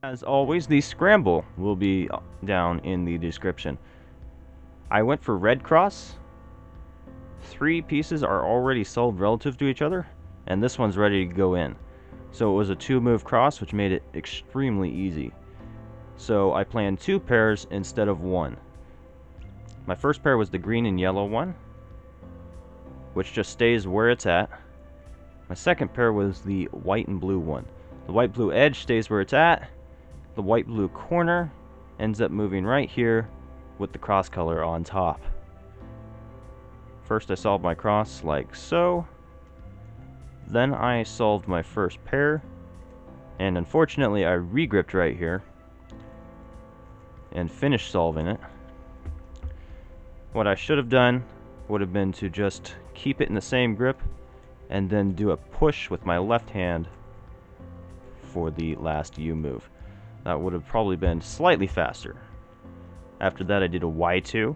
As always, the Scramble will be down in the description. I went for red cross. 3 pieces are already solved relative to each other, and this one's ready to go in. So it was a 2-move cross, which made it extremely easy. So I planned 2 pairs instead of 1. My first pair was the green and yellow one, which just stays where it's at. My second pair was the white and blue one. The white-blue edge stays where it's at. The white-blue corner ends up moving right here with the cross color on top. First I solved my cross like so. Then I solved my first pair, and unfortunately I regripped right here and finished solving it. What I should have done would have been to just keep it in the same grip and then do a push with my left hand for the last U move. That would have probably been slightly faster. After that I did a Y2,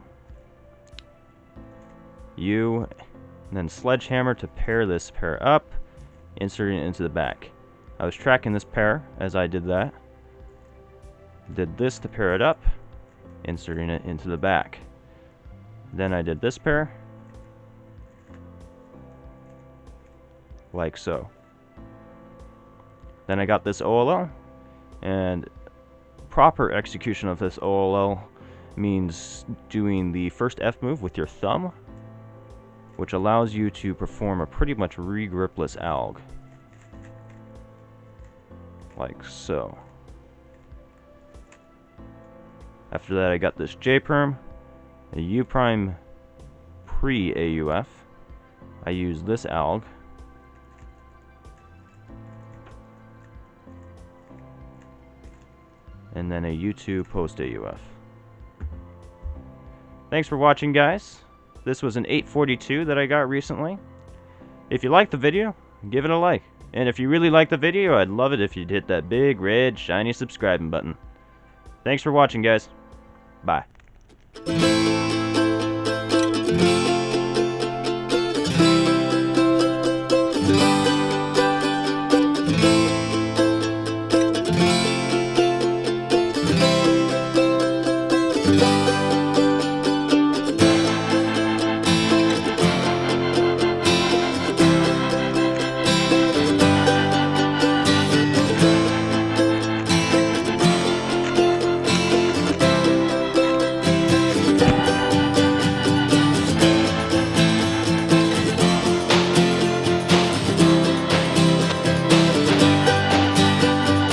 U, and then sledgehammer to pair this pair up, inserting it into the back. I was tracking this pair as I did that. Did this to pair it up, inserting it into the back. Then I did this pair, like so. Then I got this OLL, and proper execution of this OLL means doing the first F move with your thumb, which allows you to perform a pretty much regripless alg, like so. After that I got this J-perm, a U-prime pre-AUF. I use this alg, and then a U2 post-AUF. Thanks for watching, guys. This was an 842 that I got recently. If you liked the video, give it a like. And if you really like the video, I'd love it if you'd hit that big red shiny subscribing button. Thanks for watching, guys. Bye.